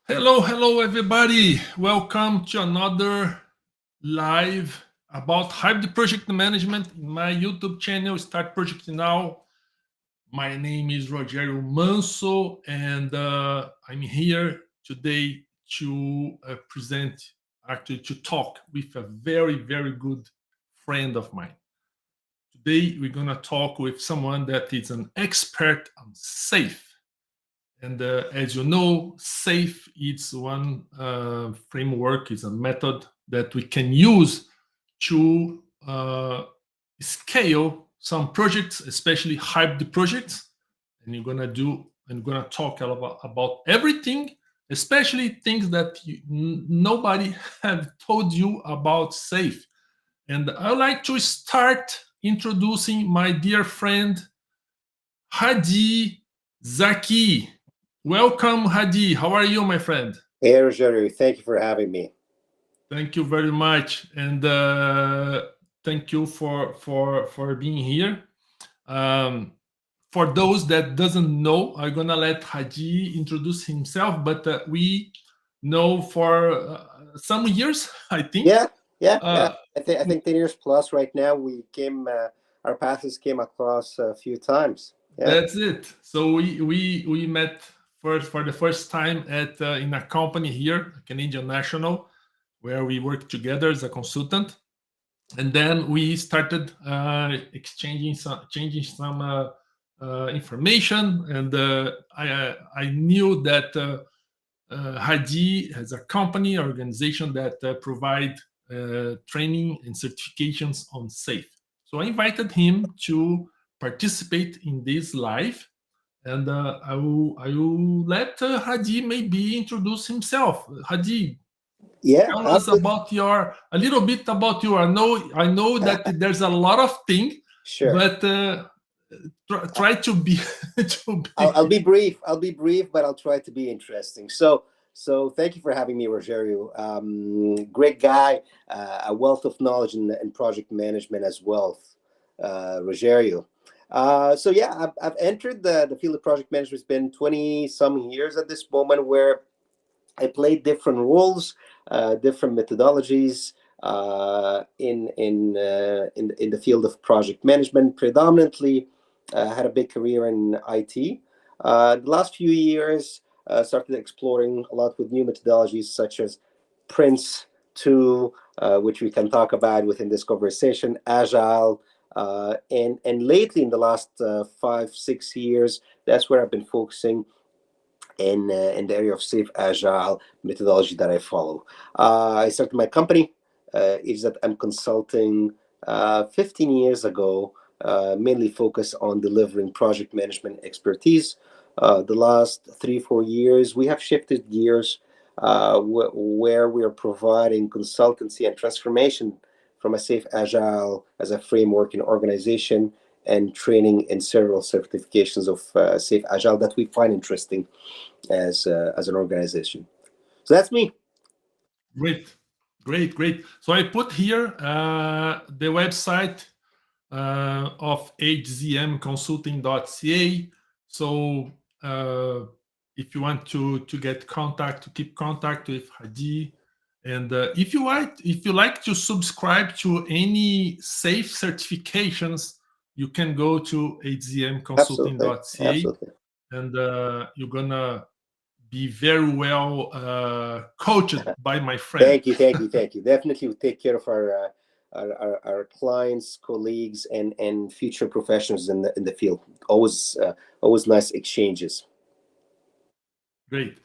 Hello, everybody. Welcome to another live about hybrid project management in my YouTube channel. Start Project Now. My name is Rogério Manso, and I'm here today to present, actually, to talk with a very good friend of mine. Today, we're going to talk with someone that is an expert on SAFe. And as you know, SAFe is one framework, is a method that we can use to scale some projects, especially hybrid projects. And I'm gonna talk about everything, especially things that nobody have told you about SAFe. And I would like to start introducing my dear friend Hady Zaky. Welcome, Hady. How are you, my friend? Hey, Rogério, thank you for having me. Thank you very much, and thank you for being here. Um, for those that doesn't know, I'm gonna let Hady introduce himself. But we know for some years, I think. Yeah, yeah, yeah. Uh, I think 10 years plus right now. Our paths came across a few times. Yeah, That's it. So we met for the first time at in a company here, Canadian National, where we worked together as a consultant, and then we started changing some information, and I knew that Hady has a company organization that provide training and certifications on SAFe. So I invited him to participate in this live, and I will let Hady maybe introduce himself. Hady, yeah, tell us absolutely. about your a little bit about you. I know that there's a lot of things, Sure. but try to be to be I'll be brief. I'll be brief, but I'll try to be interesting. So thank you for having me, Rogério. Great guy, a wealth of knowledge in project management as well, Rogério. So yeah, I've entered the field of project management. It's been 20 some years at this moment, where I played different roles, different methodologies in the field of project management. Predominantly, had a big career in IT. The last few years, started exploring a lot with new methodologies such as Prince 2, which we can talk about within this conversation, Agile, and lately in the last 5 6 years, that's where I've been focusing in the area of safe agile methodology that I follow. I started my company. Is that I'm consulting 15 years ago, mainly focused on delivering project management expertise. The last 3 4 years, we have shifted gears, where we are providing consultancy and transformation from a safe agile as a framework in organization, and training in several certifications of safe agile that we find interesting as an organization. So that's me. great, great. So I put here the website of hzmconsulting.ca. So if you want to get contact, to keep contact with Hady, and if you like to subscribe to any safe certifications, you can go to Absolutely, hzmconsulting.ca, absolutely. and you're gonna be very well coached by my friend. Thank you, thank you, thank you. Definitely, we take care of our clients, colleagues, and future professionals in the field. Always nice exchanges. Great.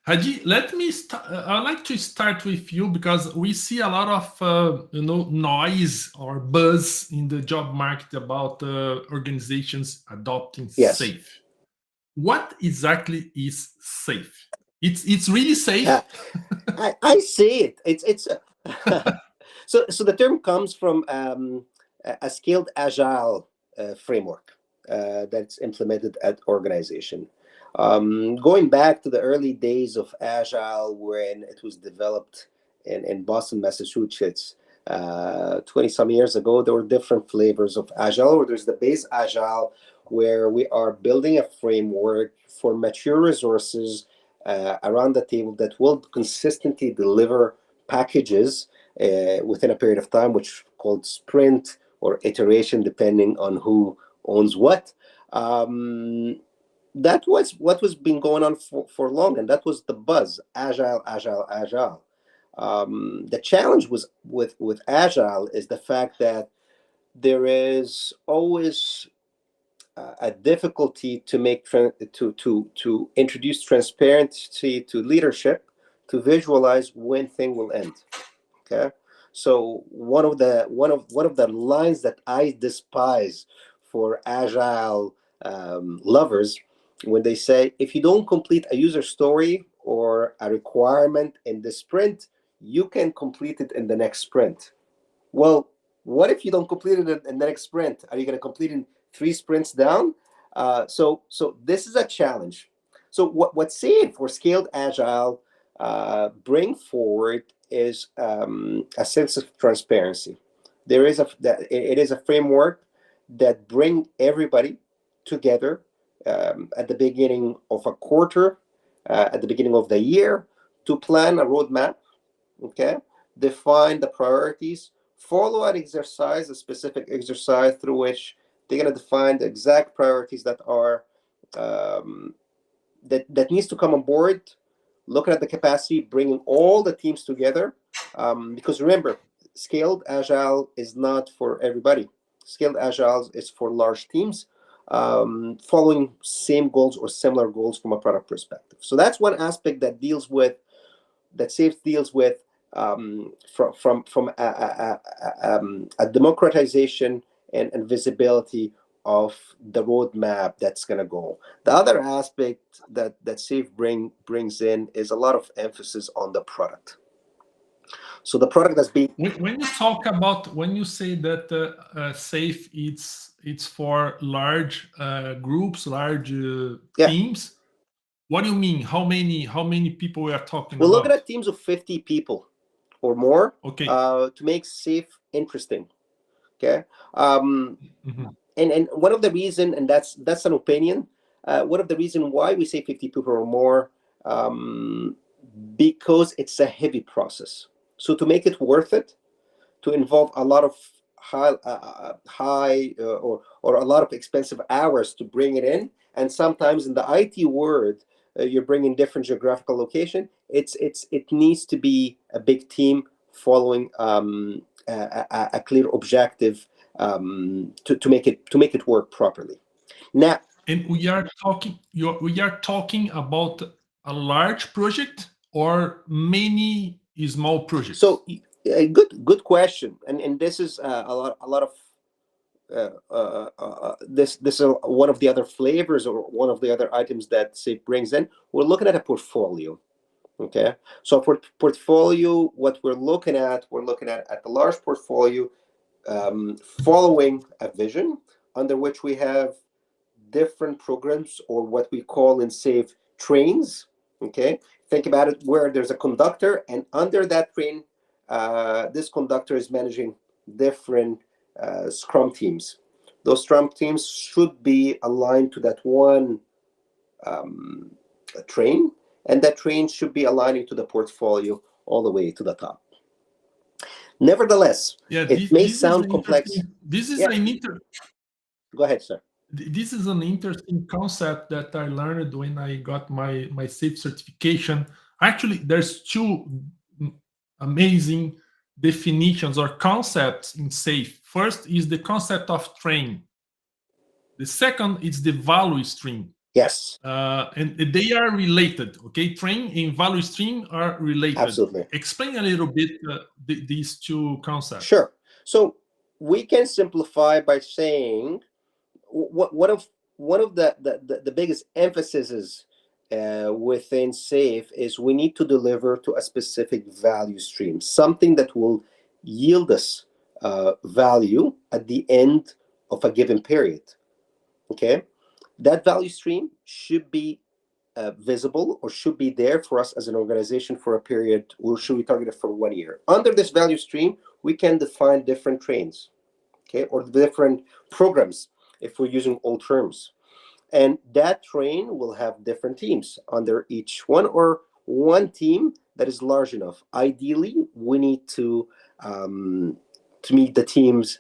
Haji, let me start. I'd like to start with you because we see a lot of noise or buzz in the job market about organizations adopting Yes. safe. What exactly is safe? It's really Uh, safe. I see it. It's so the term comes from a scaled agile framework that's implemented at organization. Going back to the early days of agile, when it was developed in Boston, Massachusetts, 20 some years ago, there were different flavors of agile. Or there's the base agile, where we are building a framework for mature resources, around the table that will consistently deliver packages within a period of time, which called sprint or iteration, depending on who owns what. That was what was been going on for long, and that was the buzz: agile, agile, agile. The challenge was with agile is the fact that there is always a difficulty to make to introduce transparency to leadership to visualize when thing will end. Okay, so one of the lines that I despise for agile lovers, when they say, if you don't complete a user story or a requirement in the sprint, you can complete it in the next sprint. Well, what if you don't complete it in the next sprint? Are you going to complete in 3 sprints down? So this is a challenge. So what SAFe or Scaled Agile bring forward is a sense of transparency. It is a framework that bring everybody together at the beginning of a quarter, at the beginning of the year, to plan a roadmap. Okay, define the priorities, follow an exercise, a specific exercise through which they're going to define the exact priorities that are that needs to come on board, looking at the capacity, bringing all the teams together. Because remember, scaled agile is not for everybody. Scaled agile is for large teams following same goals or similar goals from a product perspective. So that's one aspect that SAFe deals with from a democratization and visibility of the roadmap that's going to go. The other aspect that SAFe brings in is a lot of emphasis on the product. So the product that's being when you say that SAFe it's for large groups, large teams. What do you mean? How many people we are talking We're about? looking at teams of 50 people or more. Okay. To make SAFe interesting. Okay. And one of the reason, and that's an opinion, one of the reason why we say 50 people or more, because it's a heavy process. So to make it worth it, to involve a lot of high or a lot of expensive hours to bring it in, and sometimes in the IT world, you're bringing different geographical location. It needs to be a big team following a clear objective to make it work properly. Now, and we are talking about a large project or many small projects. So good question, and this is a lot of this is one of the other flavors or one of the other items that SAFe brings in. We're looking at a portfolio. Okay, so for portfolio, what we're looking at the large portfolio, following a vision under which we have different programs, or what we call in SAFe trains. Okay, think about it, where there's a conductor, and under that train, this conductor is managing different Scrum teams. Those Scrum teams should be aligned to that one train, and that train should be aligning to the portfolio all the way to the top. Nevertheless, it may sound complex. Go ahead, sir. This is an interesting concept that I learned when I got my SAFe certification. Actually, there's 2 amazing definitions or concepts in SAFe. First is the concept of train. The second is the value stream. Yes. And they are related. Okay, train and value stream are related. Absolutely. Explain a little bit these 2 concepts. Sure. So we can simplify by saying one of the biggest emphases within SAFe is we need to deliver to a specific value stream, something that will yield us value at the end of a given period. Okay, that value stream should be visible, or should be there for us as an organization for a period, or should we target it for 1 year? Under this value stream, we can define different trains, okay, or different programs if we're using old terms. And that train will have different teams under each one, or one team that is large enough. Ideally, we need to meet the teams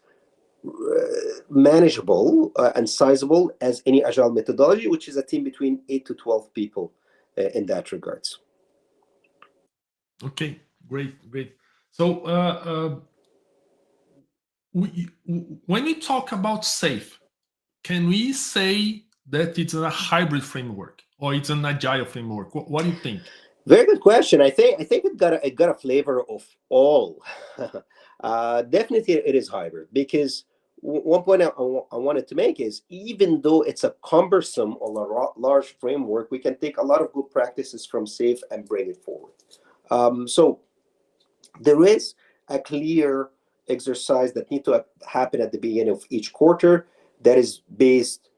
manageable and sizable as any agile methodology, which is a team between 8 to 12 people in that regards. Okay, great, great. So when we talk about SAFe, can we say that it's a hybrid framework or it's an agile framework? What do you think? Very good question. I think it got a flavor of all. Definitely, it is hybrid because one point I wanted to make is, even though it's a cumbersome or a large framework, we can take a lot of good practices from SAFe and bring it forward. So there is a clear exercise that need to happen at the beginning of each quarter that is based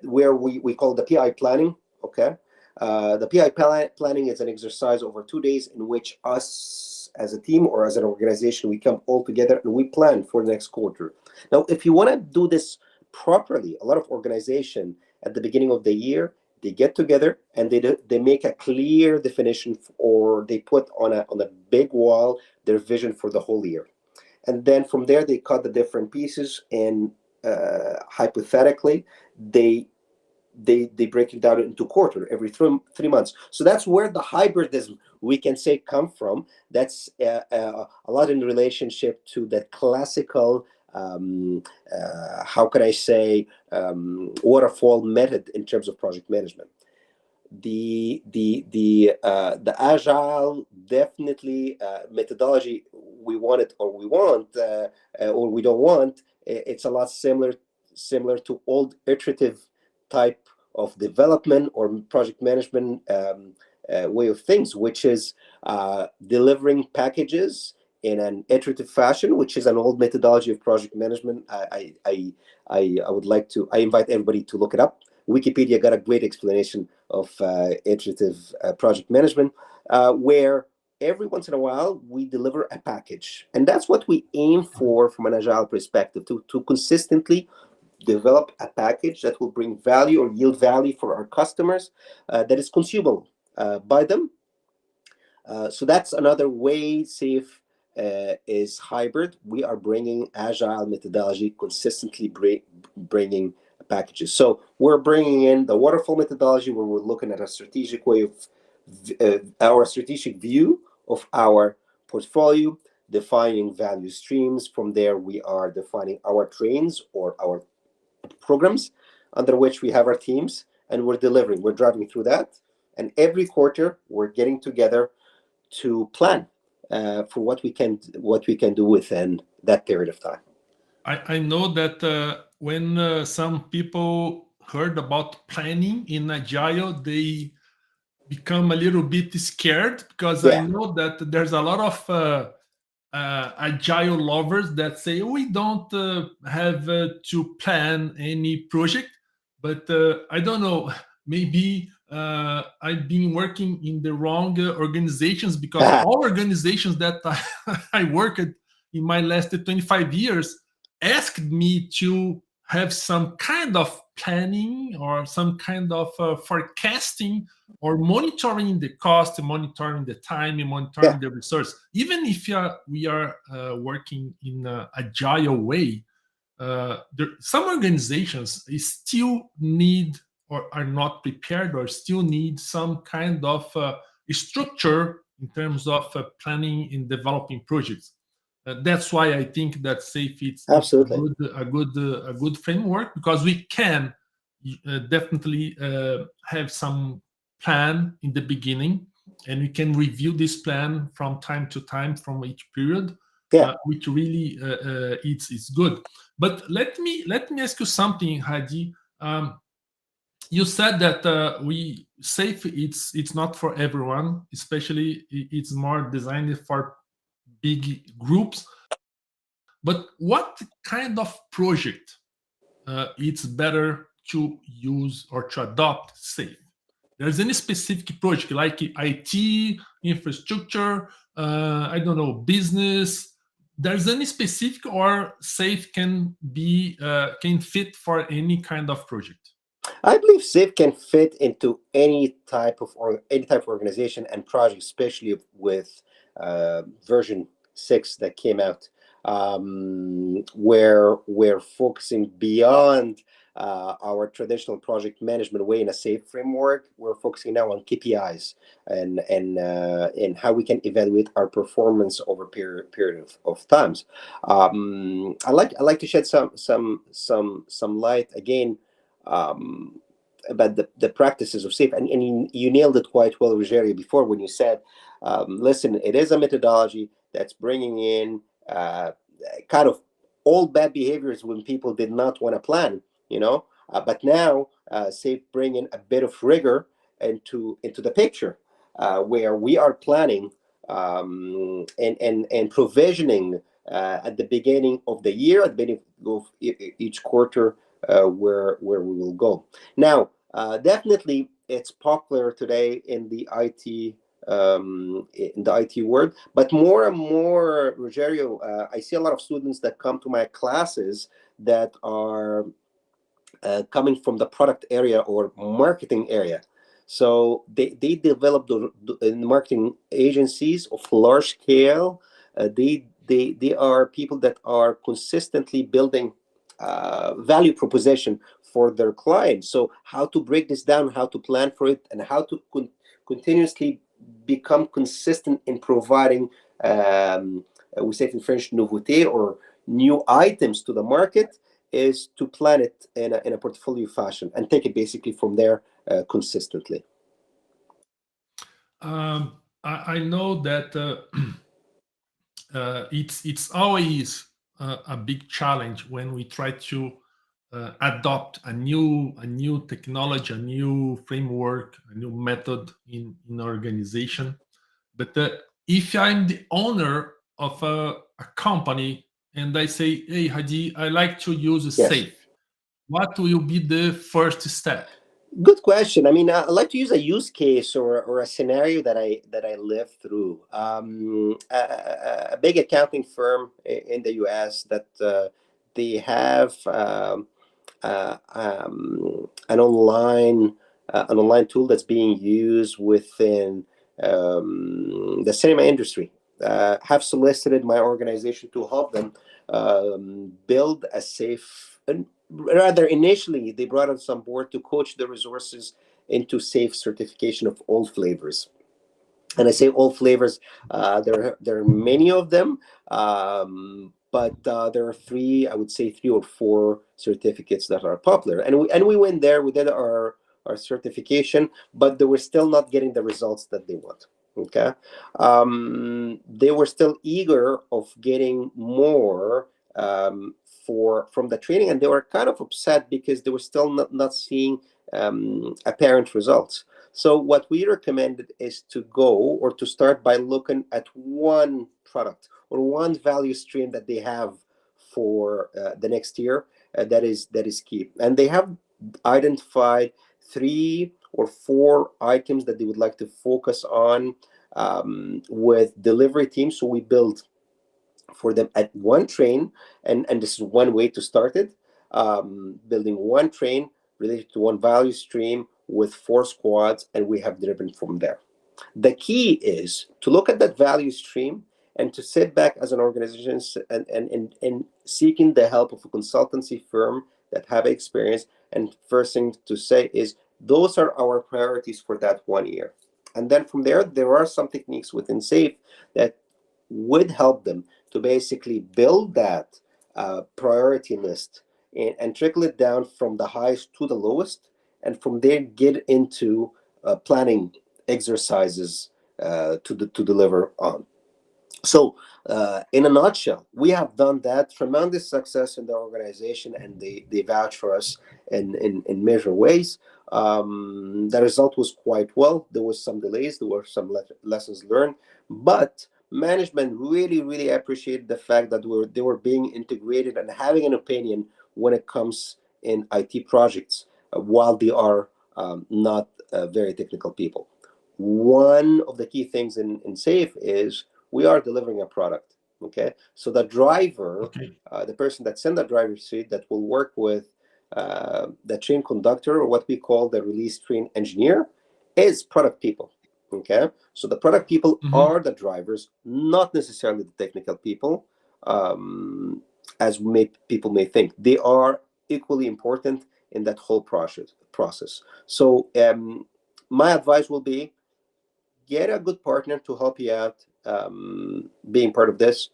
where we call the PI planning. Okay, the PI planning is an exercise over 2 days in which us as a team or as an organization, we come all together and we plan for the next quarter. Now, if you want to do this properly, a lot of organization at the beginning of the year, they get together and they make a clear definition, or they put on a big wall their vision for the whole year, and then from there they cut the different pieces, and hypothetically they break it down into quarter every 3 months. So that's where the hybridism, we can say, come from. That's a lot in relationship to that classical how can I say, waterfall method in terms of project management. The agile definitely methodology, we want it or we want or we don't want. It's a lot similar to old iterative type of development or project management way of things, which is delivering packages in an iterative fashion, which is an old methodology of project management. I would like to, I invite everybody to look it up. Wikipedia got a great explanation of iterative project management, where every once in a while we deliver a package. And that's what we aim for from an agile perspective, to consistently develop a package that will bring value or yield value for our customers, that is consumable by them. So that's another way SAFe is hybrid. We are bringing agile methodology, consistently bringing packages. So we're bringing in the waterfall methodology, where we're looking at a strategic way of our strategic view of our portfolio, defining value streams. From there, we are defining our trains or our programs under which we have our teams, and we're delivering. We're driving through that, and every quarter we're getting together to plan for what we can do within that period of time. I know that when some people heard about planning in Agile, they become a little bit scared, because I Yeah. know that there's a lot of Agile lovers that say we don't have to plan any project. But I don't know, maybe I've been working in the wrong organizations, because all organizations that I worked in my last 25 years asked me to have some kind of planning or some kind of forecasting or monitoring the cost, monitoring the time, and monitoring Yeah. the resource. Even if we are working in an agile way, some organizations still need or are not prepared, or still need some kind of structure in terms of planning and developing projects. That's why I think that SAFe it's Absolutely. a good framework, because we can definitely have some plan in the beginning, and we can review this plan from time to time from each period, Yeah. which really it's good. But let me ask you something, Hady. You said that we SAFe it's not for everyone, especially it's more designed for big groups. But what kind of project it's better to use or to adopt SAFe? There's any specific project like IT, infrastructure, I don't know, business? there's any specific, or safe can fit for any kind of project? I believe SIF can fit into any type of organization and project, especially with version 6 that came out, where we're focusing beyond our traditional project management way in a SAFe framework. We're focusing now on KPIs and how we can evaluate our performance over period of times. I like to shed some light again, um, about the practices of SAFe. And you nailed it quite well, Rogerio, before when you said, listen, it is a methodology that's bringing in kind of old bad behaviors when people did not want to plan, but now SAFe bring in a bit of rigor into the picture, where we are planning and provisioning at the beginning of the year, at the beginning of each quarter, where we will go. Now, definitely, it's popular today in the IT world, but more and more, Rogerio, I see a lot of students that come to my classes that are coming from the product area or marketing area. So they develop the marketing agencies of large scale. They are people that are consistently building value proposition for their clients. So how to break this down, how to plan for it, and how to continuously become consistent in providing, we say in French, nouveauté, or new items to the market, is to plan it in a portfolio fashion and take it basically from there consistently. I know that it's always a big challenge when we try to adopt a new technology, a new framework, a new method in organization. But if I'm the owner of a company and I say, "Hey, Hadi, I like to use a Yes. safe," what will be the first step? Good question. I mean, I'd like to use a use case or a scenario that I lived through. A big accounting firm in the U.S. that they have an online tool that's being used within the cinema industry. Have solicited my organization to help them build a safe. And rather, initially, they brought us on board to coach the resources into safe certification of all flavors. And I say all flavors. There are many of them, but there are three. I would say three or four certificates that are popular. And we went there. We did our certification, but they were still not getting the results that they want. Okay, they were still eager of getting more from the training, and they were kind of upset because they were still not seeing apparent results. So what we recommended is to go or to start by looking at one product or one value stream that they have for the next year, that is key. And they have identified three or four items that they would like to focus on with delivery teams. So we build for them at one train, and this is one way to start it, building one train related to one value stream with four squads, and we have driven from there. The key is to look at that value stream and to sit back as an organization and seeking the help of a consultancy firm that have experience. And first thing to say is those are our priorities for that 1 year. And then from there are some techniques within SAFe that would help them to basically build that priority list and trickle it down from the highest to the lowest, and from there get into planning exercises to deliver on. So, in a nutshell, we have done that tremendous success in the organization, and they vouch for us in measure ways. The result was quite well. There was some delays, there were some lessons learned, but management really, really appreciated the fact that they were being integrated and having an opinion when it comes in IT projects, while they are not very technical people. One of the key things in SAFe is we are delivering a product. Okay, so the driver, Okay. the person that's in the driver's seat that will work with the train conductor, or what we call the release train engineer, is product people. Okay, so the product people Mhm. are the drivers, not necessarily the technical people, um, as people may think. They are equally important in that whole process. So my advice will be, get a good partner to help you out, being part of this.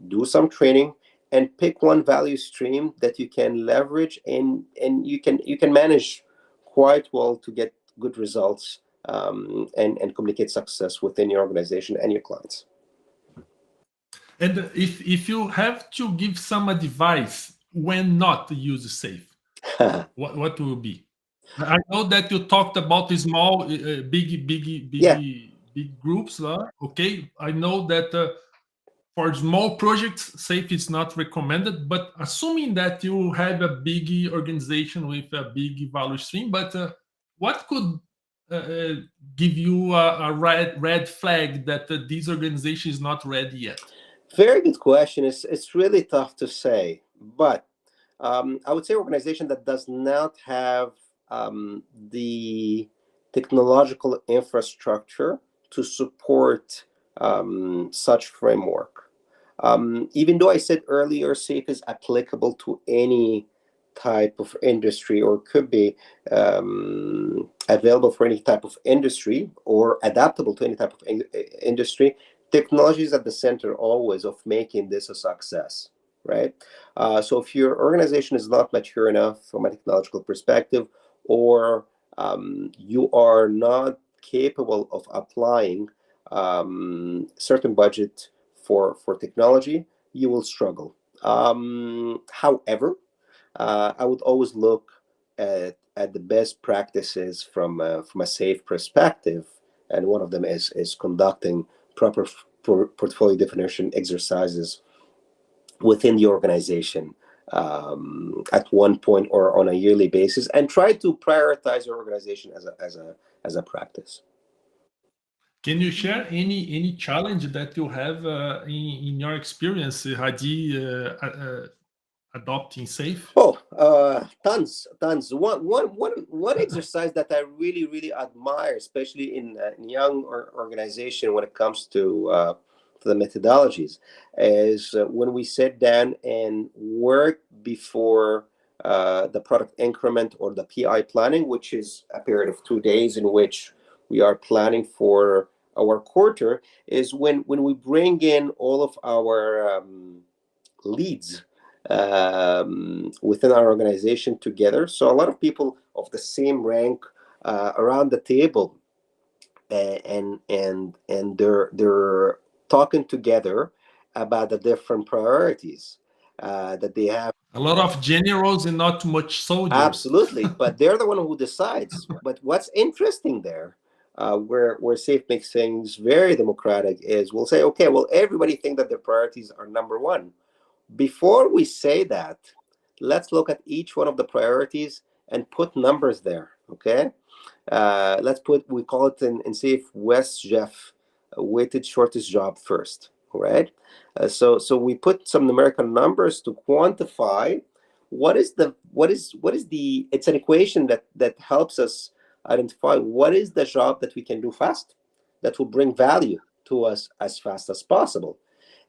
Do some training and pick one value stream that you can leverage, and you can manage quite well to get good results, and communicate success within your organization and your clients. And if you have to give some advice when not to use safe, what will be? I know that you talked about the small, Yeah, big groups. Okay, I know that for small projects, safe is not recommended. But assuming that you have a big organization with a big value stream, but what could uh, uh, give you a red flag that this organization is not ready yet? very good question. It's really tough to say, but I would say organization that does not have the technological infrastructure to support such framework. Even though I said earlier, SAFE is applicable to any type of industry, or could be available for any type of industry, or adaptable to any type of industry. Technology is at the center always of making this a success, right? So if your organization is not mature enough from a technological perspective, or you are not capable of applying certain budget for technology, you will struggle. However, I would always look at the best practices from a safe perspective, and one of them is conducting proper portfolio definition exercises within the organization, at one point or on a yearly basis, and try to prioritize your organization as a practice. Can you share any challenge that you have in your experience, Hadi, adopting safe? Oh, tons. One exercise that I really admire, especially in young organization, when it comes to the methodologies, is when we sit down and work before the product increment or the PI planning, which is a period of 2 days in which we are planning for our quarter, is when we bring in all of our leads within our organization together. So a lot of people of the same rank around the table, and they're talking together about the different priorities that they have. A lot of generals and not too much soldiers. Absolutely, but they're the one who decides. But what's interesting there, where Safe makes things very democratic, is we'll say, okay, well, everybody think that their priorities are number one. Before we say that, let's look at each one of the priorities and put numbers there. Okay, let's put, we call it in Safe, West Jeff, weighted shortest job first. All right. So we put some numerical numbers to quantify what is the it's an equation that helps us identify what is the job that we can do fast, that will bring value to us as fast as possible.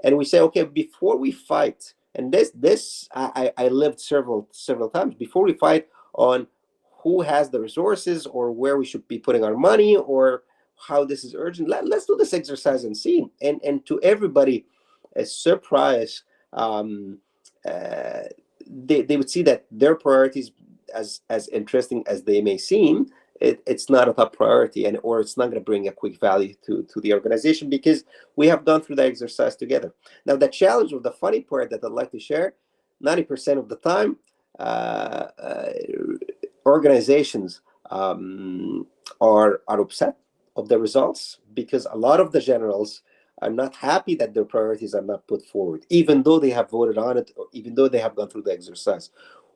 And we say, okay, before we fight, and this I lived several times, before we fight on who has the resources, or where we should be putting our money, or how this is urgent, let's do this exercise and see. And to everybody a surprise, uh, they would see that their priorities, as interesting as they may seem, it's not a top priority, and or it's not going to bring a quick value to the organization, because we have gone through the exercise together. Now, the challenge, of the funny part that I'd like to share, 90% of the time, uh, uh, organizations are upset of the results, because a lot of the generals are not happy that their priorities are not put forward, even though they have voted on it, or even though they have gone through the exercise.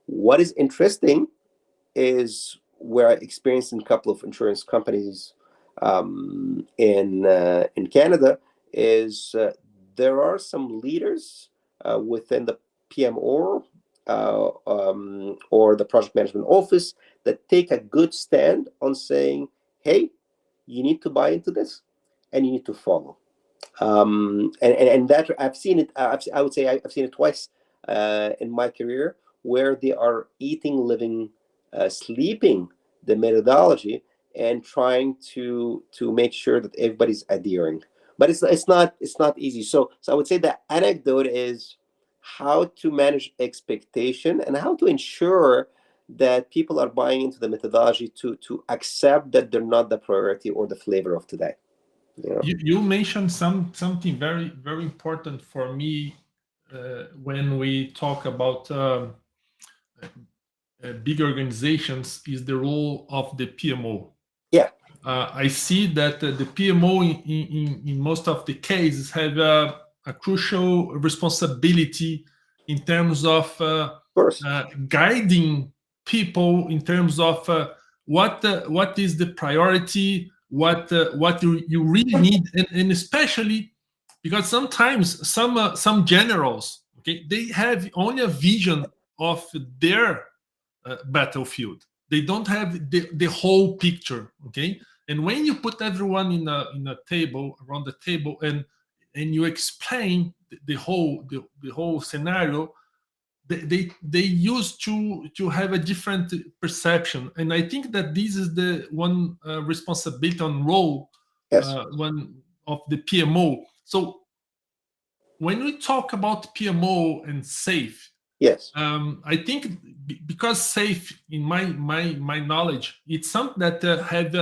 What is interesting is, where I experienced in a couple of insurance companies in Canada, is there are some leaders within the PMO or the project management office that take a good stand on saying, hey, you need to buy into this and you need to follow. And that I've seen it. I would say I've seen it twice in my career, where they are eating, living, sleeping the methodology and trying to make sure that everybody's adhering. But it's not easy. So I would say the anecdote is how to manage expectation and how to ensure that people are buying into the methodology to accept that they're not the priority or the flavor of today. You know? You mentioned something very important for me when we talk about big organizations is the role of the PMO. Yeah. I see that the PMO in most of the cases have a crucial responsibility in terms of Of course. guiding people in terms of what is the priority, what you really need, and especially because sometimes some generals, okay, they have only a vision of their battlefield. They don't have the whole picture, okay. And when you put everyone in a table around the table and you explain the whole scenario, they used to have a different perception. And I think that this is the one responsibility and role Yes. one of the PMO. So when we talk about PMO and safe, Yes. I think because safe, in my knowledge, it's something that had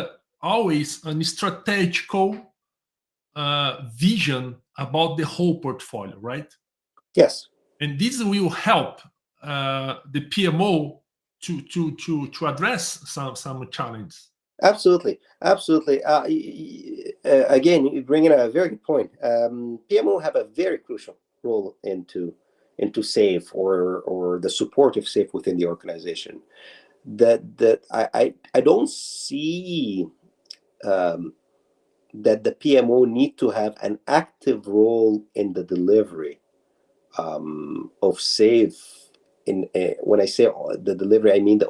always a strategical vision about the whole portfolio, right? Yes. And this will help the PMO to address some challenges. Absolutely. Absolutely. Again, you bring in a very good point. PMO have a very crucial role into SAFE or the support of SAFE within the organization. That I don't see that the PMO need to have an active role in the delivery of SAFE. When I say the delivery, I mean the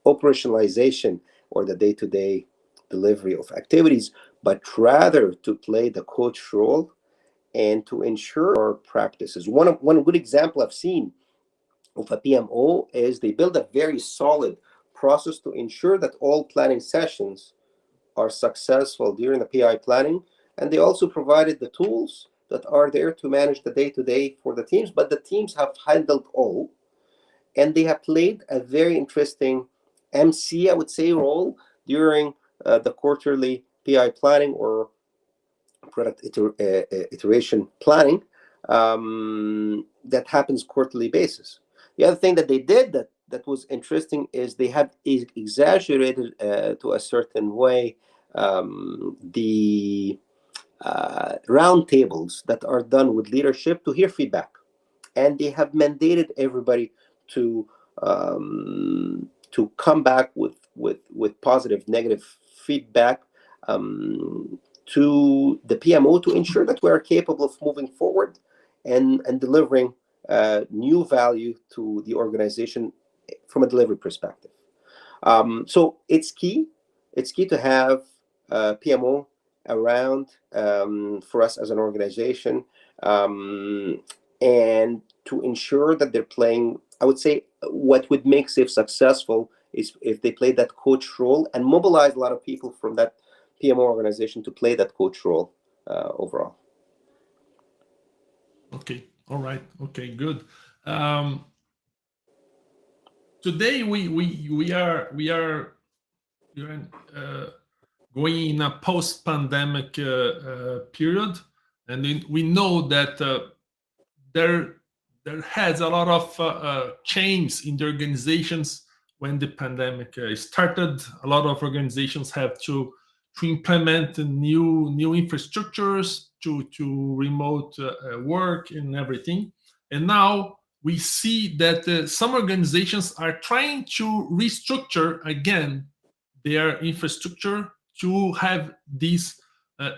operationalization or the day-to-day delivery of activities, but rather to play the coach role and to ensure our practices. One good example I've seen of a PMO is they build a very solid process to ensure that all planning sessions are successful during the PI planning, and they also provided the tools that are there to manage the day-to-day for the teams, but the teams have handled all, and they have played a very interesting MC, I would say, role during the quarterly PI planning or product iteration planning that happens quarterly basis. The other thing that they did that was interesting is they have exaggerated to a certain way the round tables that are done with leadership to hear feedback, and they have mandated everybody to come back with positive, negative feedback to the PMO to ensure that we are capable of moving forward and delivering new value to the organization from a delivery perspective. So it's key. It's key to have PMO around for us as an organization, and to ensure that they're playing. I would say what would make SAFE successful is if they play that coach role and mobilize a lot of people from that PMO organization to play that coach role overall. Okay, all right, okay, good. Um, Today we are going in a post-pandemic period, and then we know that there has a lot of change in the organizations when the pandemic started. A lot of organizations have to implement new infrastructures to remote work and everything. And now we see that some organizations are trying to restructure again their infrastructure to have this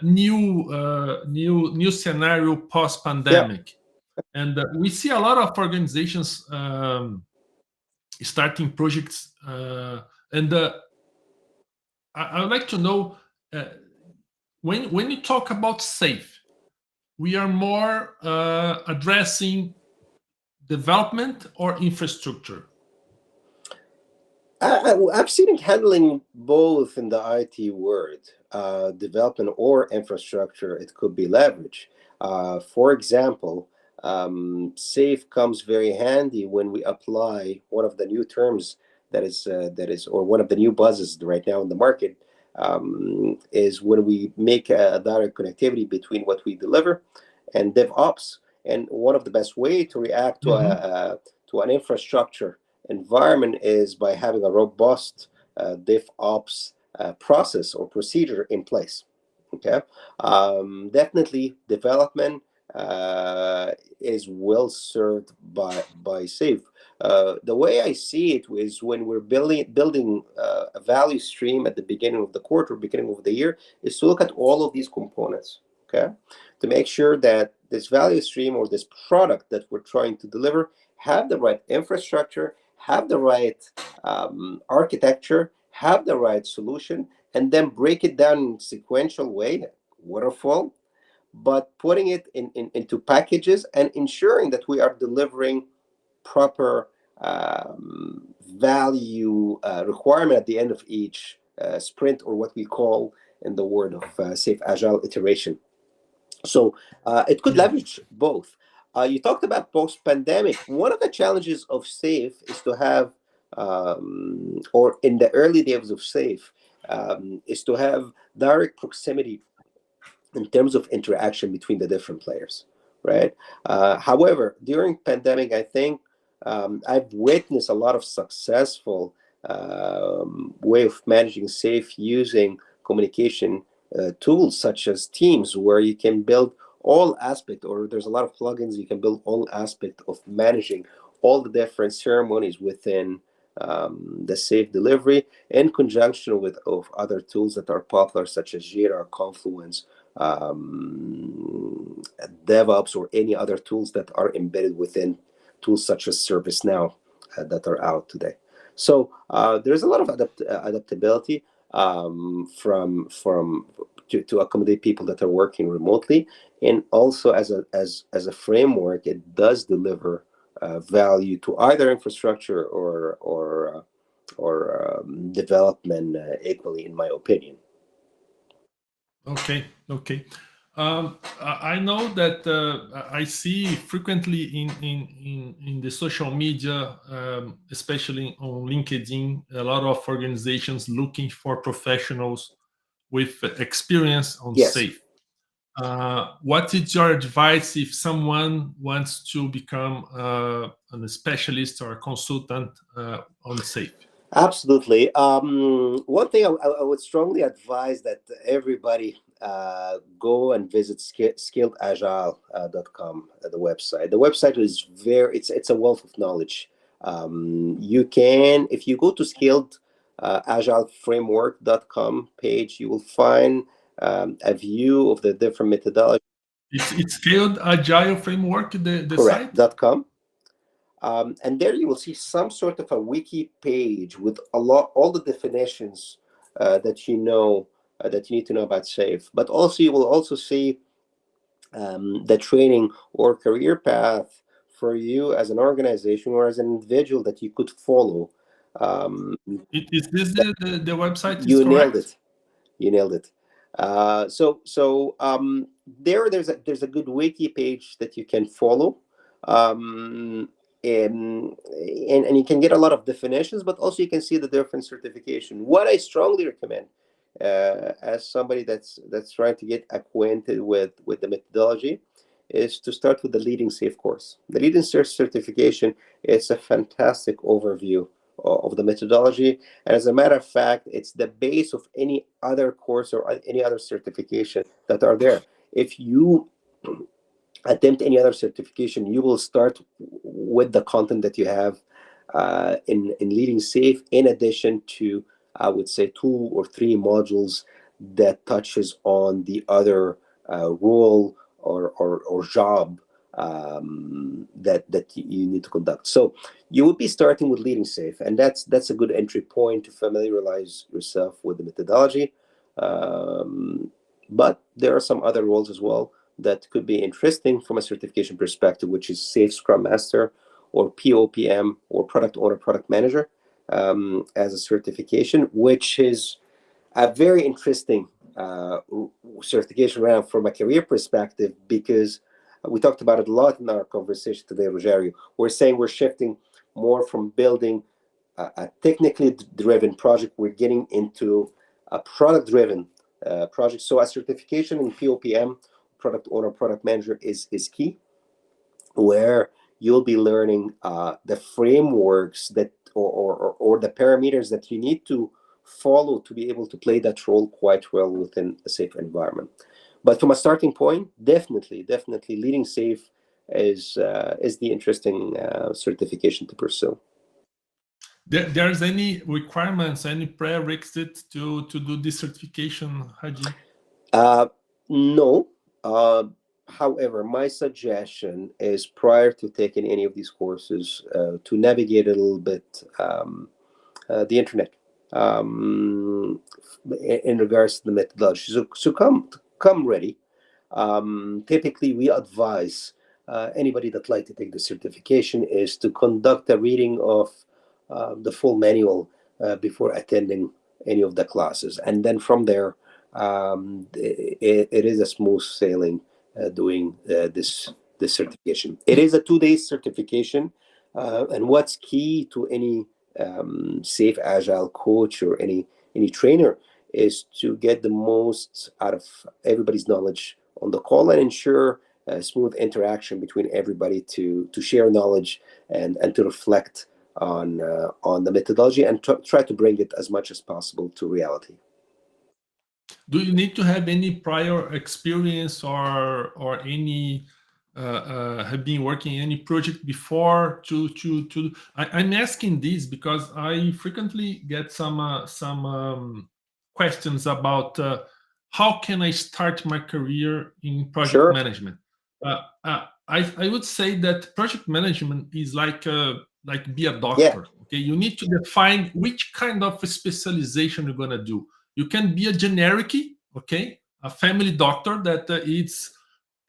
new scenario post Yeah. pandemic, and we see a lot of organizations starting projects, and I would like to know, uh, when you talk about safe, we are more addressing development or infrastructure. I've seen it handling both in the IT world, development or infrastructure. It could be leverage. For example, safe comes very handy when we apply one of the new terms or one of the new buzzes right now in the market, is when we make a direct connectivity between what we deliver and DevOps. And one of the best way to react to Mhm. to an infrastructure environment is by having a robust DevOps process or procedure in place. Okay, definitely development is well served by Safe. The way I see it is when we're building a value stream at the beginning of the quarter, beginning of the year, is to look at all of these components. Okay, to make sure that this value stream or this product that we're trying to deliver have the right infrastructure, have the right architecture, have the right solution, and then break it down in sequential way, waterfall, but putting it into packages and ensuring that we are delivering proper value requirement at the end of each sprint, or what we call in the word of safe agile iteration. So it could Yeah. leverage both. You talked about post pandemic. One of the challenges of Safe is to have, or in the early days of Safe, is to have direct proximity in terms of interaction between the different players, right? However, during pandemic, I think I've witnessed a lot of successful way of managing Safe using communication tools such as Teams, where you can build all aspect, or there's a lot of plugins you can build all aspect of managing all the different ceremonies within the Safe delivery, in conjunction with of other tools that are popular such as Jira, Confluence, DevOps, or any other tools that are embedded within tools such as ServiceNow that are out today. So there's a lot of adaptability from to accommodate people that are working remotely, and also as a framework, it does deliver value to either infrastructure or development equally, in my opinion. Okay. Okay. I know that I see frequently in the social media, especially on LinkedIn, a lot of organizations looking for professionals with experience on Yes. safe. What is your advice if someone wants to become a specialist or a consultant on safe? Absolutely. One thing I would strongly advise that everybody go and visit skilledagile.com, the website. The website is it's a wealth of knowledge. You can, if you go to skilled agileframework.com page, you will find a view of the different methodologies. It's scaled agile framework, the Correct. site. .com. And there you will see some sort of a wiki page with all the definitions that you need to know about safe. But also you will also see the training or career path for you as an organization or as an individual that you could follow. Um, Is this the website is you nailed correct? it. You nailed it. There's a good wiki page that you can follow, and you can get a lot of definitions, but also you can see the different certification. What I strongly recommend, as somebody that's trying to get acquainted with the methodology, is to start with the Leading Safe course. The Leading Safe certification is a fantastic overview of the methodology, and as a matter of fact, it's the base of any other course or any other certification that are there. If you attempt any other certification, you will start with the content that you have in Leading Safe, in addition to, I would say, 2 or 3 modules that touches on the other role or job that you need to conduct. So you would be starting with leading safe, and that's a good entry point to familiarize yourself with the methodology. Um, but there are some other roles as well that could be interesting from a certification perspective, which is Safe Scrum Master or POPM or Product Owner, Product Manager as a certification, which is a very interesting certification round from a career perspective because we talked about it a lot in our conversation today, Rogerio. We're saying we're shifting more from building a technically driven project. We're getting into a product driven project. So a certification in POPM, product owner, product manager, is key, where you'll be learning the frameworks that or the parameters that you need to follow to be able to play that role quite well within a safe environment. But from a starting point, definitely leading safe is the interesting certification to pursue. There's any requirements, any prerequisites to do this certification, Haji? Uh, no. Uh, However, my suggestion is prior to taking any of these courses to navigate a little bit the internet in regards to the methodology. So come ready. Typically, we advise anybody that like to take the certification is to conduct a reading of the full manual before attending any of the classes, and then from there, it is a smooth sailing doing this certification. It is a 2 day certification, and what's key to any safe agile coach or any trainer is to get the most out of everybody's knowledge on the call and ensure a smooth interaction between everybody to share knowledge and to reflect on the methodology and try to bring it as much as possible to reality. Do you need to have any prior experience or any have been working in any project before to I'm asking this because I frequently get some questions about how can I start my career in project Sure. management. I would say that project management is like be a Yeah. doctor. Okay, you need to define which kind of specialization you're gonna do. You can be a generic, okay, a family doctor that it's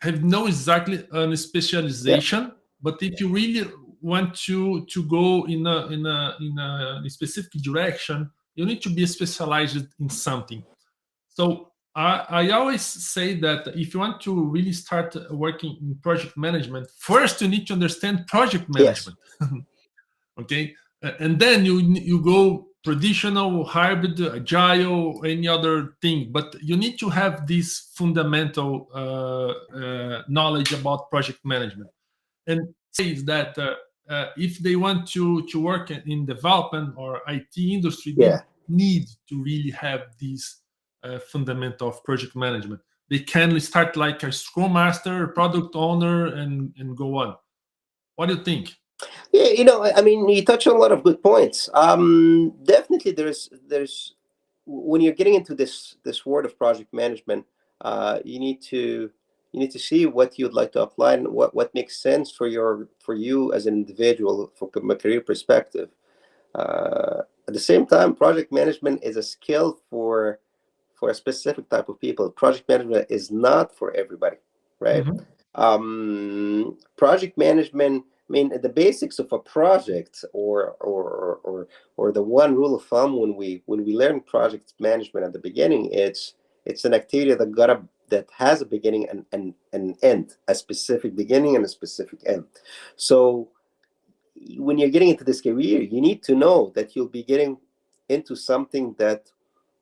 have no exactly a Yeah. specialization, but if you really want to go in a specific direction, you need to be specialized in something. So I always say that if you want to really start working in project management, first you need to understand project Yes. management. Okay. And then you go traditional, hybrid, agile, any other thing, but you need to have this fundamental knowledge about project management. And says that if they want to work in development or IT industry, they Yeah. need to really have this fundamental of project management. They can start like a scrum master, product owner, and go on. What do you think? Yeah, I mean, you touch on a lot of good points. Definitely, there's when you're getting into this world of project management, you need to see what you'd like to apply and what makes sense for you as an individual from a career perspective. At the same time, project management is a skill for a specific type of people. Project management is not for everybody, right? Mhm. Project management. I mean, the basics of a project, or the one rule of thumb when we learn project management at the beginning, it's an activity that has a beginning and an end, a specific beginning and a specific end. So when you're getting into this career, you need to know that you'll be getting into something that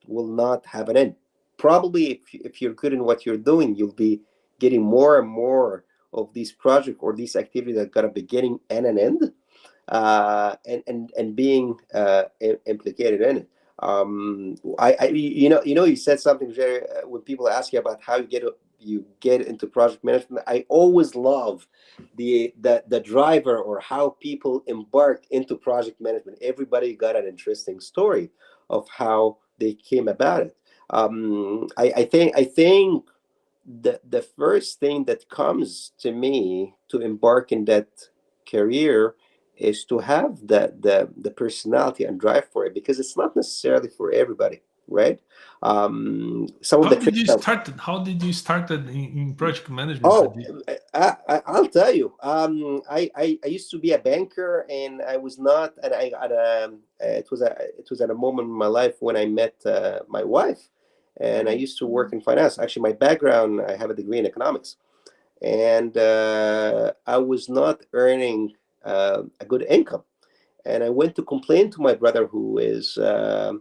will not have an end. Probably, if you're good in what you're doing, you'll be getting more and more of these projects or these activities that got a beginning and an end, and being implicated in it. You said something, Jerry, when people ask you about how you get into project management. I always love the driver or how people embark into project management. Everybody got an interesting story of how they came about it. I think the first thing that comes to me to embark in that career is to have the personality and drive for it, because it's not necessarily for everybody, right? Some of How the did tricks you that start? How did you start in project management, Oh, Hadi? I'll tell you. I used to be a banker, and I was not. And I at it was at a moment in my life when I met my wife, and I used to work in finance. Actually, my background, I have a degree in economics, and I was not earning a good income. And I went to complain to my brother, who is an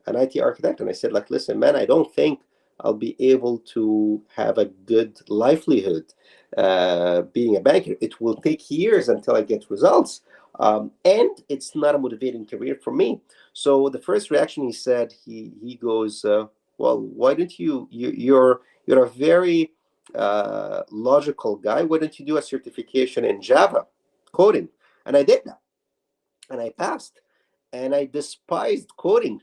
IT architect, and I said, like, listen, man, I don't think I'll be able to have a good livelihood being a banker. It will take years until I get results, and it's not a motivating career for me. So the first reaction, he said, he goes, well, why don't you're a very logical guy. Why don't you do a certification in Java coding? And I did that, and I passed. And I despised coding,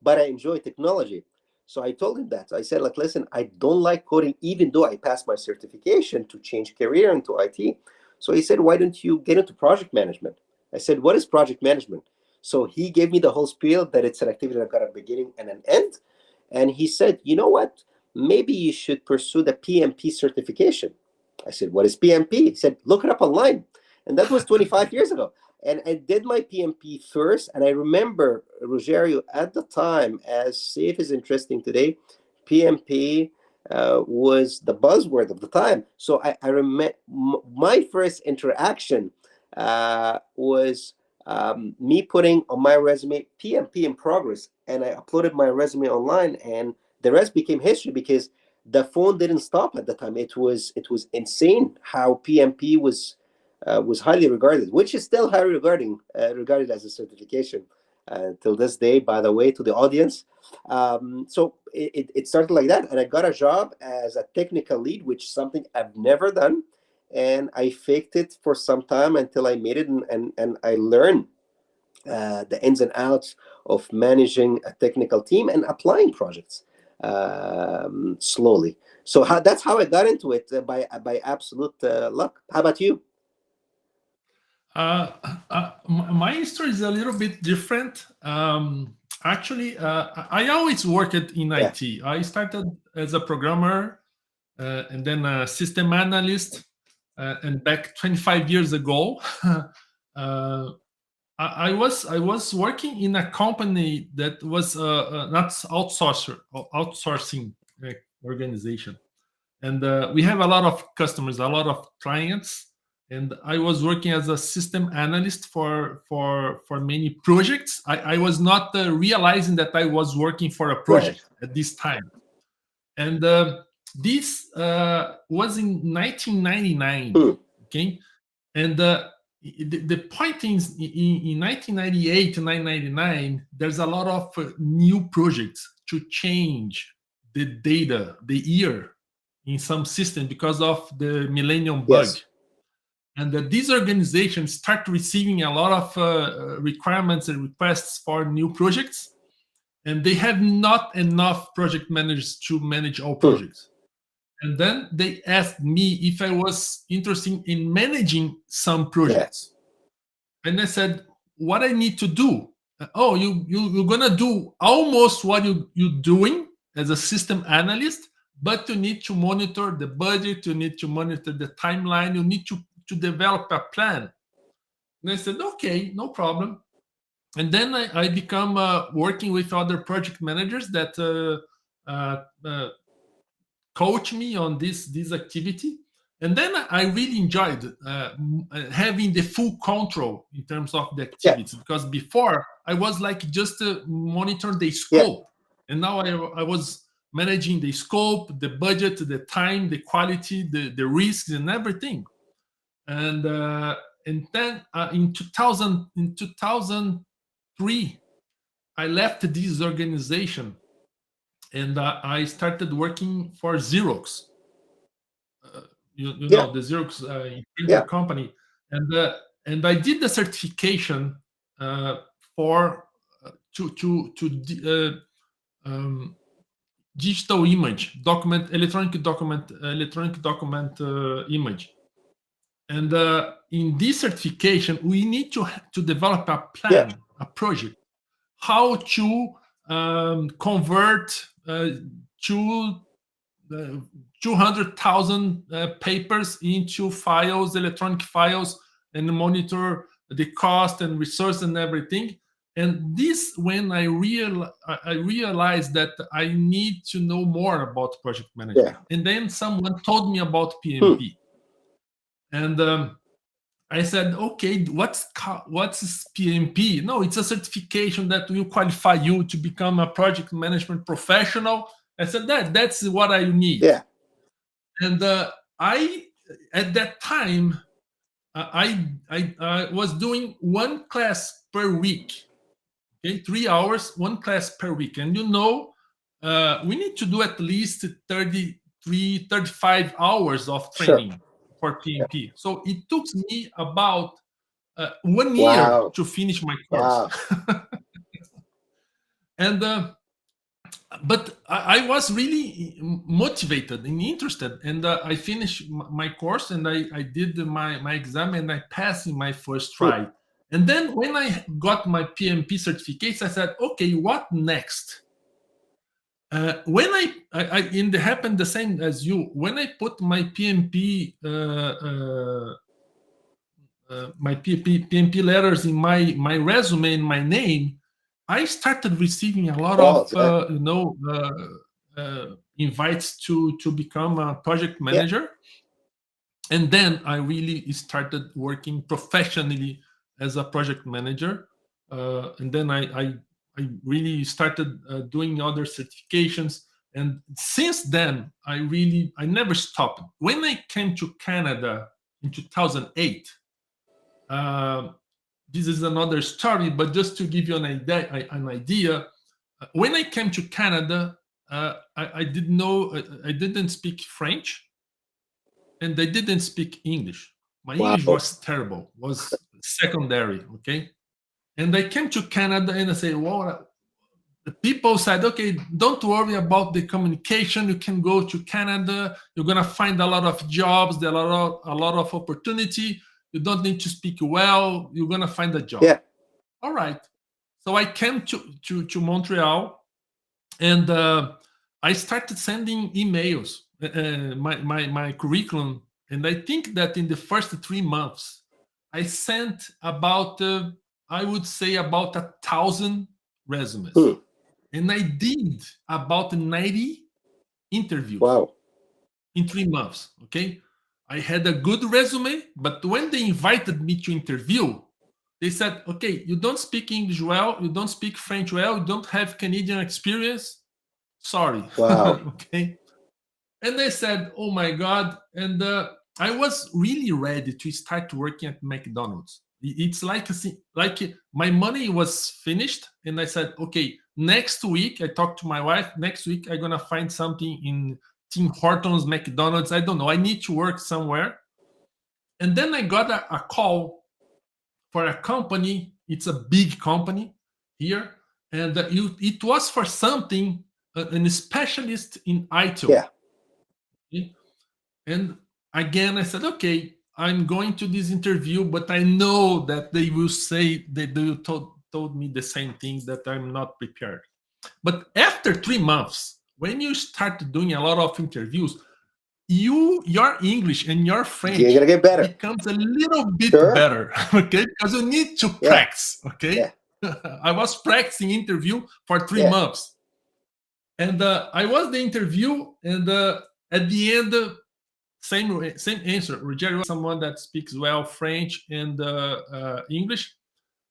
but I enjoy technology. So I told him that. I said, like, listen, I don't like coding, even though I passed my certification to change career into IT. So he said, why don't you get into project management? I said, what is project management? So he gave me the whole spiel that it's an activity that got a beginning and an end. And he said, you know what? Maybe you should pursue the PMP certification. I said, what is PMP? He said, look it up online. And that was 25 years ago. And I did my PMP first. And I remember, Rogerio, at the time, as safe is interesting today, PMP was the buzzword of the time. So I remember my first interaction was me putting on my resume PMP in progress. And I uploaded my resume online, and the rest became history, because the phone didn't stop at the time. It was insane how PMP was highly regarded, which is still highly regarded as a certification till this day. By the way, to the audience, so it started like that, and I got a job as a technical lead, which is something I've never done, and I faked it for some time until I made it, and I learned the ins and outs of managing a technical team and applying projects slowly. So that's how I got into it, by absolute luck. How about you? Uh, my story is a little bit different. Actually, I always worked in Yeah. IT. I started as a programmer and then a system analyst. And back 25 years ago, I was working in a company that was not outsourcing organization, and we have a lot of customers, a lot of clients, and I was working as a system analyst for many projects. I was not realizing that I was working for a Right. project at this time, and this was in 1999. Hmm. Okay, and the point is, in 1998 to 1999, there's a lot of new projects to change the data, the year in some system because of the millennium bug. Yes. And these organizations start receiving a lot of requirements and requests for new projects, and they have not enough project managers to manage all Hmm. projects. And then they asked me if I was interested in managing some Yeah. projects. And I said, what I need to do? Oh, you're gonna do almost what you're doing as a system analyst, but you need to monitor the budget, you need to monitor the timeline, you need to develop a plan. And I said, okay, no problem. And then I become working with other project managers that coach me on this activity. And then I really enjoyed having the full control in terms of the Yeah. activities, because before I was like just monitor the Yeah. scope, and now I was managing the scope, the budget, the time, the quality, the risks, and everything. And then in 2003, I left this organization, and I started working for Xerox. You Yeah. know, the Xerox printer Yeah. company, and I did the certification for to um, digital image, electronic document image. And in this certification, we need to develop a Yeah. plan, a project, how to convert two 200,000 papers into files, electronic files, and monitor the cost and resource and everything. And this, when I realized that I need to know more about project management. Yeah. And then someone told me about Hmm. PMP. And I said, okay, what's PMP? No, it's a certification that will qualify you to become a project management professional. I said that's what I need. Yeah. And I, at that time, I was doing one class per week. Okay, 3 hours, one class per week. And we need to do at least 35 hours of Sure. training for PMP. So it took me about 1 year Wow. to finish my course. Wow. And but I was really motivated and interested, and I finished my course, and I did my exam, and I passed in my first try. And then when I got my PMP certificates, I said, okay, what next? When it happened the same as you. When I put my PMP PMP letters in my resume and my name, I started receiving a lot Oh, of invites to become a project yeah. manager. And then I really started working professionally as a project manager. And then I really started doing other certifications. And since then, I never stopped. When I came to Canada in 2008, this is another story, but just to give you an idea, when I came to Canada, I didn't know, I didn't speak French, and I didn't speak English. My English Wow. was terrible, was secondary, okay? And I came to Canada and I said, well, the people said, okay, don't worry about the communication. You can go to Canada. You're going to find a lot of jobs. There are a lot of opportunity. You don't need to speak well. You're going to find a job. Yeah. All right. So I came to Montreal, and I started sending emails, my curriculum. And I think that in the first 3 months, I sent about, I would say, about 1,000 resumes. Hmm. And I did about 90 interviews Wow. in 3 months. Okay. I had a good resume, but when they invited me to interview, they said, okay, you don't speak English well, you don't speak French well, you don't have Canadian experience. Sorry. Wow. Okay. And I said, oh my God. And I was really ready to start working at McDonald's. It's like my money was finished, and I said, okay, next week I talked to my wife. Next week I'm gonna find something in Tim Hortons, McDonald's. I don't know. I need to work somewhere. And then I got a call for a company. It's a big company here, and it was for something, a specialist in ITIL. Yeah. And again, I said, okay, I'm going to this interview, but I know that they will say that they told me the same thing, that I'm not prepared. But after 3 months, when you start doing a lot of interviews, your English and your French You're gonna get better. becomes a little bit Sure. better, okay? Because you need to Yeah. practice, okay? Yeah. I was practicing interview for 3 Yeah. months. And I was the interview, and at the end, same answer. Rogerio, someone that speaks well French and English,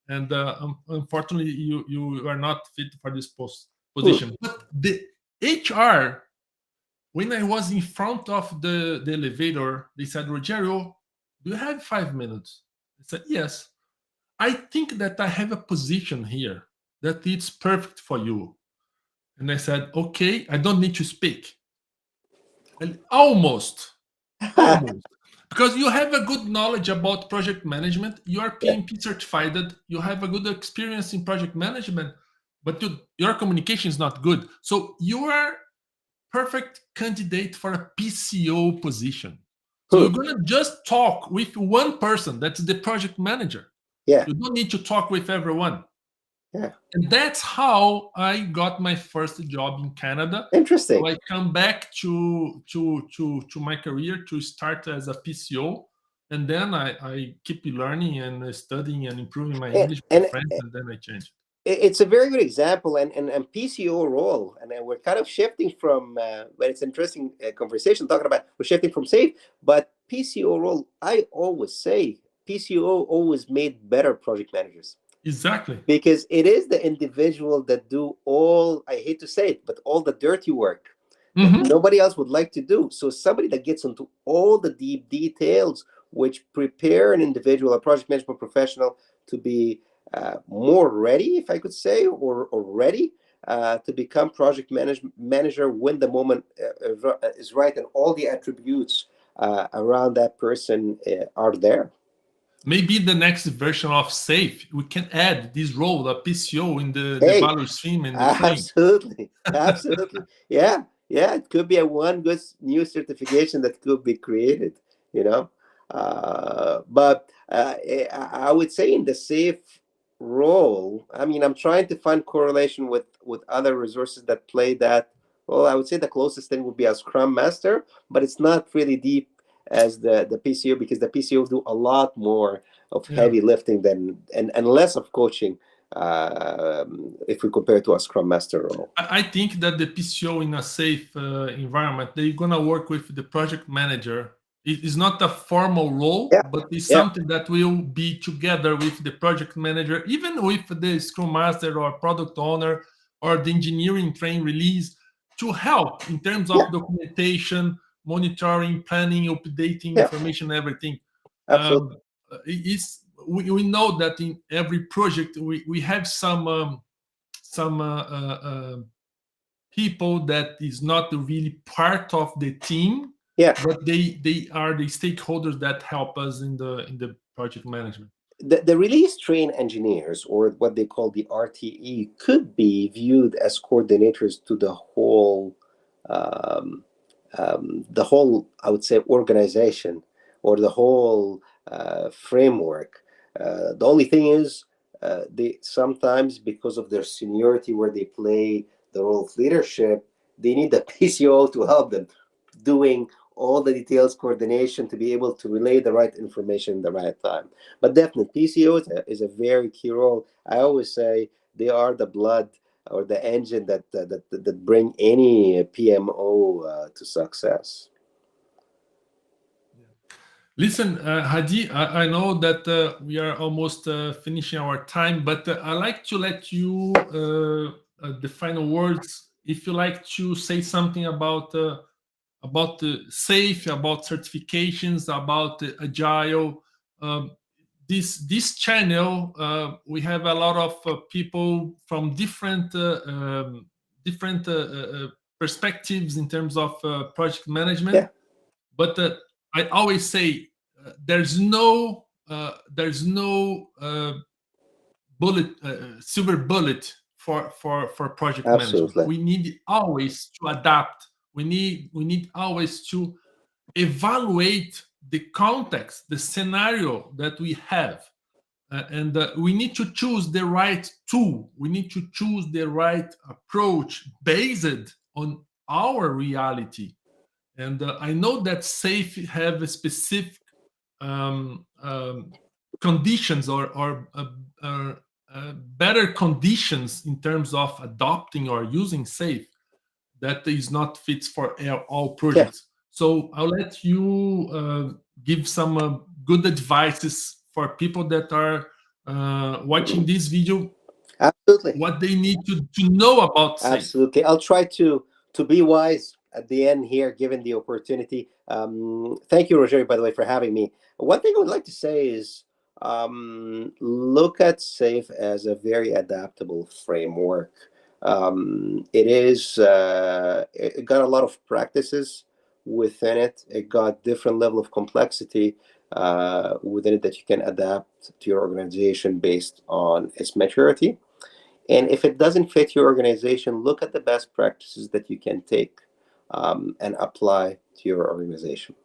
and unfortunately, you are not fit for this position. But the HR, when I was in front of the elevator, they said, Rogerio, do you have 5 minutes? I said, yes. I think that I have a position here that it's perfect for you. And I said, okay, I don't need to speak. And almost. Because you have a good knowledge about project management, you are PMP certified, you have a good experience in project management, but your communication is not good. So you are perfect candidate for a PCO position. So Hmm. you're gonna just talk with one person, that's the project manager. Yeah. You don't need to talk with everyone. Yeah. And that's how I got my first job in Canada. So Interesting. I come back to my career to start as a PCO, and then I keep learning and studying and improving my And, English with my and friends, and then I change. it's a very good example, and PCO role, and we're kind of shifting from. But it's an interesting conversation talking about we're shifting from safe, but PCO role. I always say PCO always made better project managers Exactly. because it is the individual that do all, I hate to say it, but all the dirty work that Hmm. nobody else would like to do. So somebody that gets into all the deep details which prepare an individual, a project management professional, to be more ready, if I could say, or ready to become manager when the moment is right and all the attributes around that person are there. Maybe the next version of Safe, we can add this role, the PCO, in the Hey, value stream and the train. absolutely, absolutely. Yeah, yeah. It could be a one good new certification that could be created. You know, but I would say in the safe role. I mean, I'm trying to find correlation with other resources that play that. Well, I would say the closest thing would be a Scrum Master, but it's not really deep as the PCO because the PCO do a lot more of Yeah. heavy lifting than and less of coaching if we compare to a Scrum Master role. I think that the PCO in a safe environment, they're gonna work with the project manager. It is not a formal role, Yeah, but it's yeah, something that will be together with the project manager, even with the Scrum Master or product owner or the engineering train release to help in terms yeah, of documentation, monitoring, planning, updating yeah, information, everything. absolutely. We know that in every project we have some people that is not really part of the team, Yeah, but they are the stakeholders that help us in the project management. the release train engineers, or what they call the RTE, could be viewed as coordinators to um, the whole, I would say, organization or the whole framework. The only thing is, they sometimes, because of their seniority, where they play the role of leadership, they need the PCO to help them doing all the details coordination to be able to relay the right information in the right time. But definitely, PCO is a very key role. I always say they are the blood or the engine that bring any PMO to success. Listen, Hadi, I know that we are almost finishing our time, but I like to let you the final words. If you like to say something about the safe, about certifications, about the agile. Um, this channel, we have a lot of people from different perspectives in terms of project management. Yeah, But I always say there's no bullet silver bullet for project management. absolutely. We need always to adapt. We need always to evaluate the context, the scenario that we have. And we need to choose the right tool. We need to choose the right approach based on our reality. And I know that SAFE have a specific um, um, conditions or better conditions in terms of adopting or using SAFE that is not fits for all Yeah, projects. So I'll let you give some good advices for people that are watching this video, absolutely. what they need to know about SAFE. Absolutely. I'll try to be wise at the end here, given the opportunity. Thank you, Roger, by the way, for having me. One thing I would like to say is look at SAFE as a very adaptable framework. It got a lot of practices within it. It got different level of complexity within it that you can adapt to your organization based on its maturity. And if it doesn't fit your organization, look at the best practices that you can take and apply to your organization.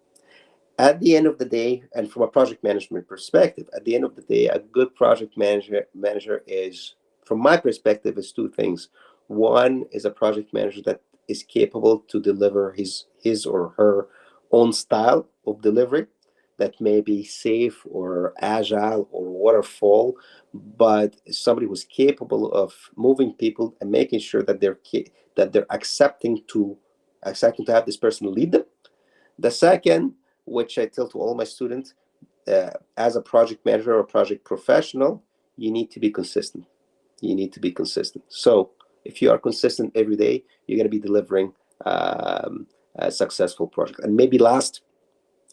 At the end of the day, and from a project management perspective, at the end of the day, a good project manager is, from my perspective, is two things. One is a project manager that is capable to deliver his or her own style of delivery, that may be safe or agile or waterfall, but somebody who's capable of moving people and making sure that they're accepting to have this person lead them. The second, which I tell to all my students, as a project manager or project professional, you need to be consistent. You need to be consistent. So if you are consistent every day, you're going to be delivering a successful project. And maybe last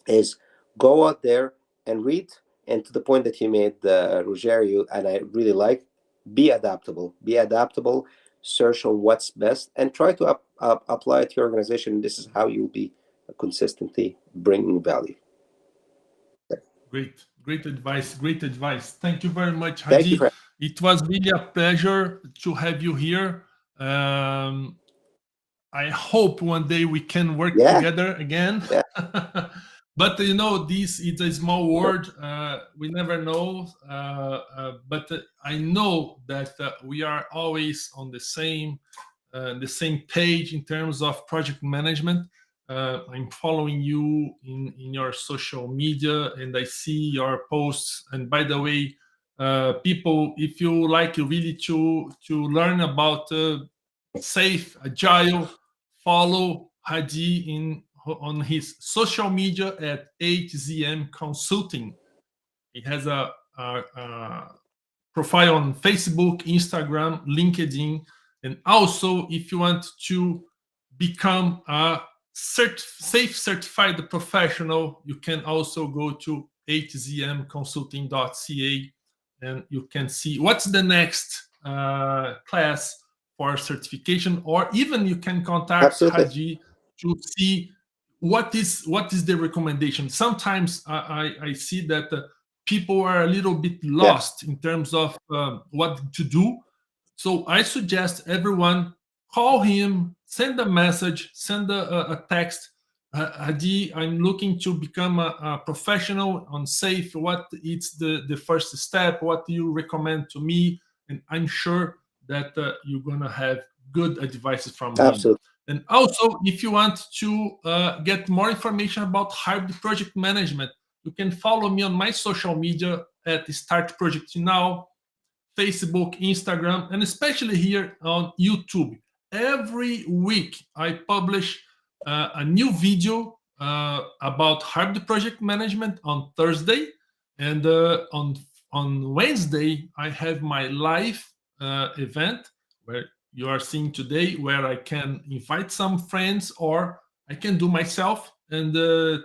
is go out there and read. And to the point that you made, Rogerio, and I really like, be adaptable. Be adaptable. Search on what's best and try to apply it to your organization. This is how you'll be consistently bringing value. Great advice. Great advice. Thank you very much, Thank you Hady. for It was really a pleasure to have you here. I hope one day we can work together again. Yeah. But this is a small world. We never know. But I know that we are always on the same page in terms of project management. I'm following you in your social media, and I see your posts. And by the way, people, if you like really to learn about safe, agile, follow Hady on his social media at HZM Consulting. He has a profile on Facebook, Instagram, LinkedIn, and also if you want to become a safe certified professional, you can also go to hzmconsulting.ca and you can see what's the next class for certification, or even you can contact Hady to see what is the recommendation. Sometimes I see that people are a little bit lost in terms of what to do. So I suggest everyone call him, send a message, send a text. Hady, I'm looking to become a professional on safe. What is the first step? What do you recommend to me? And I'm sure that you're gonna have good advice from him. And also, if you want to get more information about hybrid project management, you can follow me on my social media at Start Project Now, Facebook, Instagram, and especially here on YouTube. Every week I publish a new video about hybrid project management on Thursday, and on Wednesday I have my live event where you are seeing today, where I can invite some friends or I can do myself and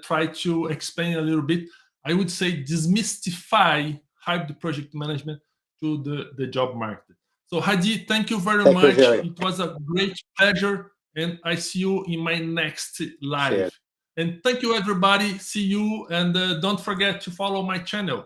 try to explain a little bit. I would say demystify hybrid project management to the job market. So Hady, thank you very much. It was a great pleasure, and I see you in my next live. And thank you, everybody. See you, and don't forget to follow my channel.